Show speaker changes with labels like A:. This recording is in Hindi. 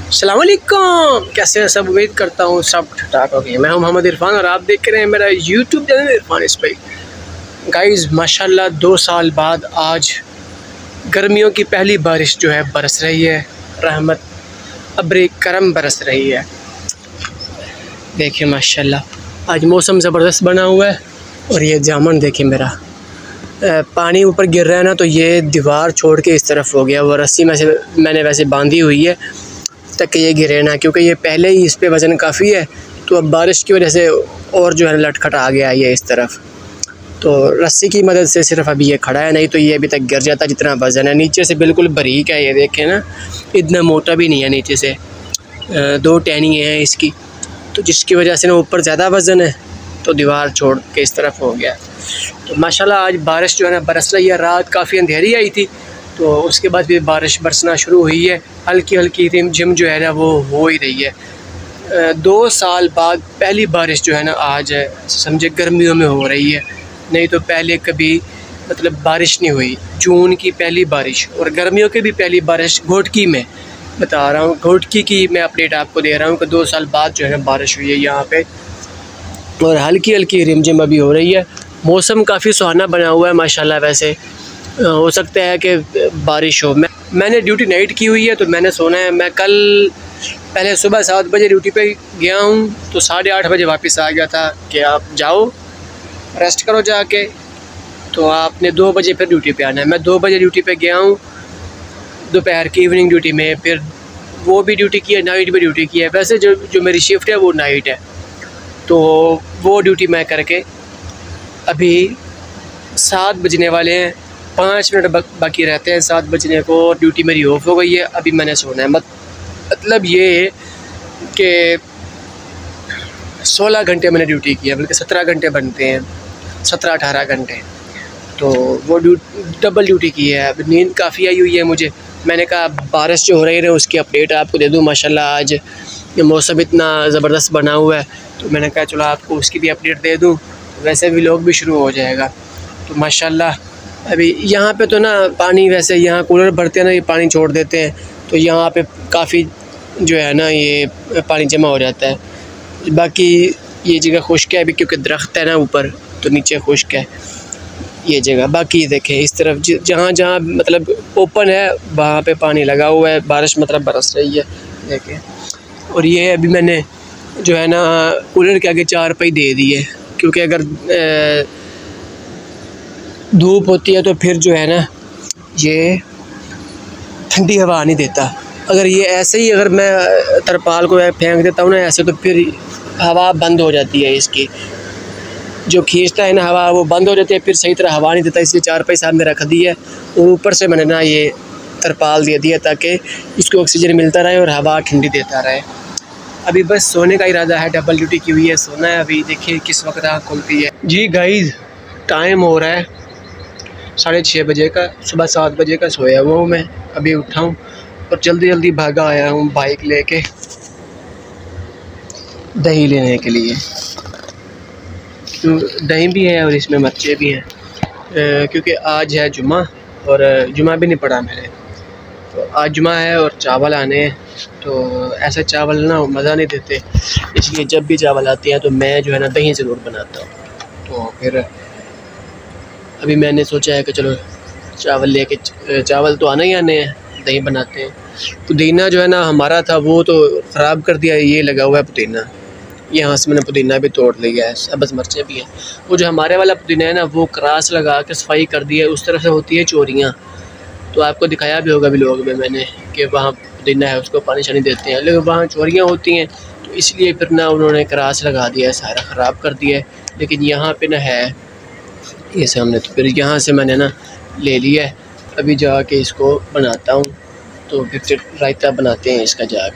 A: अस्सलाम वालेकुम, कैसे हैं सब। उम्मीद करता हूँ सब ठीक ठाक हो गए। मैं हूँ मोहम्मद इरफान और आप देख रहे हैं मेरा YouTube channel Irfan Ismail. Guys माशाल्लाह 2 साल बाद आज गर्मियों की पहली बारिश जो है बरस रही है। रहमत अब्र करम बरस रही है। देखिए माशाल्लाह आज मौसम ज़बरदस्त बना हुआ है। और ये जामुन देखिए मेरा पानी ऊपर गिर रहा है ना, तो ये दीवार छोड़ के इस तरफ हो गया। वो रस्सी में से मैंने वैसे बांधी हुई है तक ये गिरे ना, क्योंकि ये पहले ही इस पे वज़न काफ़ी है। तो अब बारिश की वजह से और जो है लटखट आ गया ये इस तरफ। तो रस्सी की मदद से सिर्फ अभी ये खड़ा है, नहीं तो ये अभी तक गिर जाता जितना वज़न है। नीचे से बिल्कुल बारीक है, ये देखें ना, इतना मोटा भी नहीं है। नीचे से 2 टहनी हैं इसकी, तो जिसकी वजह से ना ऊपर ज़्यादा वज़न है तो दीवार छोड़ के इस तरफ हो गया। तो माशाल्लाह आज बारिश जो है ना बरस रही है। रात काफ़ी अंधेरी आई थी, तो उसके बाद भी बारिश बरसना शुरू हुई है। हल्की हल्की रिमझिम जो है ना वो हो ही रही है। 2 साल बाद पहली बारिश जो है ना आज समझे गर्मियों में हो रही है। नहीं तो पहले कभी मतलब बारिश नहीं हुई। जून की पहली बारिश और गर्मियों की भी पहली बारिश घोटकी में बता रहा हूँ। घोटकी की मैं अपडेट आपको दे रहा हूँ कि 2 साल बाद जो है ना बारिश हुई है यहाँ पे। और हल्की हल्की रिमझिम अभी हो रही है। मौसम काफ़ी सुहाना बना हुआ है माशाल्लाह। वैसे हो सकता है कि बारिश हो। मैंने ड्यूटी नाइट की हुई है, तो मैंने सोना है। मैं कल पहले सुबह 7 बजे ड्यूटी पे गया हूँ, तो 8:30 बजे वापस आ गया था कि आप जाओ रेस्ट करो जाके, तो आपने 2 बजे फिर ड्यूटी पे आना है। मैं 2 बजे ड्यूटी पे गया हूँ दोपहर की इवनिंग ड्यूटी में। फिर वो भी ड्यूटी की है, नाइट भी ड्यूटी की है। वैसे जो मेरी शिफ्ट है वो नाइट है, तो वो ड्यूटी मैं करके अभी 7 बजने वाले हैं। 5 मिनट बाकी रहते हैं 7 बजने को। ड्यूटी मेरी ऑफ हो गई है। अभी मैंने सोना है। मतलब ये है कि 16 घंटे मैंने ड्यूटी की है, बल्कि 17 घंटे बनते हैं, 17-18 घंटे। तो वो डबल ड्यूटी की है। अब नींद काफ़ी आई हुई है मुझे। मैंने कहा बारिश जो हो रही है उसकी अपडेट आपको दे दूँ। माशाल्लाह आज ये मौसम इतना ज़बरदस्त बना हुआ है, तो मैंने कहा चलो आपको उसकी भी अपडेट दे दूँ। वैसे व्लॉग भी शुरू हो जाएगा। तो माशाल्लाह अभी यहाँ पे तो ना पानी, वैसे यहाँ कूलर भरते हैं ना, ये पानी छोड़ देते हैं, तो यहाँ पे काफ़ी जो है ना ये पानी जमा हो जाता है। बाकी ये जगह खुश्क है अभी, क्योंकि दरख्त है ना ऊपर, तो नीचे खुश्क है ये जगह। बाकी देखें इस तरफ जहाँ जहाँ मतलब ओपन है वहाँ पे पानी लगा हुआ है। बारिश मतलब बरस रही है देखें। और ये अभी मैंने जो है ना कूलर के आगे 4 पाई दे दी है, क्योंकि अगर धूप होती है तो फिर जो है ना ये ठंडी हवा नहीं देता। अगर ये ऐसे ही अगर मैं तरपाल को फेंक देता हूँ ना ऐसे, तो फिर हवा बंद हो जाती है। इसकी जो खींचता है ना हवा, वो बंद हो जाती है, फिर सही तरह हवा नहीं देता। इसलिए 4 पाई सामने रख दी है और ऊपर से मैंने ना ये तरपाल दे दिया ताकि इसको ऑक्सीजन मिलता रहे और हवा ठंडी देता रहे। अभी बस सोने का इरादा है। डबल ड्यूटी की हुई है, सोना है अभी। देखिए किस वक्त आँख खुलती है। जी गाइस टाइम हो रहा है 6:30 बजे का। सुबह 7 बजे का सोया हुआ हूँ मैं, अभी उठा हूँ और जल्दी जल्दी भागा आया हूँ बाइक लेके दही लेने के लिए। तो दही भी है और इसमें मिर्चे भी हैं, क्योंकि आज है जुमा और जुमा भी नहीं पड़ा मैंने। तो आज जुमा है और चावल आने हैं, तो ऐसे चावल ना मज़ा नहीं देते। इसलिए जब भी चावल आते हैं तो मैं जो है ना दही ज़रूर बनाता हूँ। तो फिर अभी मैंने सोचा है कि चलो चावल लेके, चावल तो आना ही आने हैं, दही बनाते हैं। पुदीना जो है ना हमारा था वो तो ख़राब कर दिया। ये लगा हुआ है पुदीना, यहाँ से मैंने पुदीना भी तोड़ लिया है, सब्ज़ मिर्चें भी हैं। वो जो हमारे वाला पुदीना है ना वो क्रास लगा के सफाई कर दी है। उस तरफ से होती है चोरियाँ, तो आपको दिखाया भी होगा व्लॉग में मैंने कि वहाँ पुदीना है उसको पानी शानी देते हैं, लेकिन वहाँ चोरियाँ होती हैं, तो इसलिए फिर ना उन्होंने क्रास लगा दिया है, सारा ख़राब कर दिया है। लेकिन यहाँ पे ना है ये सामने, तो फिर यहाँ से मैंने ना ले लिया है। अभी जाके इसको बनाता हूँ, तो फिर रायता बनाते हैं इसका जाके।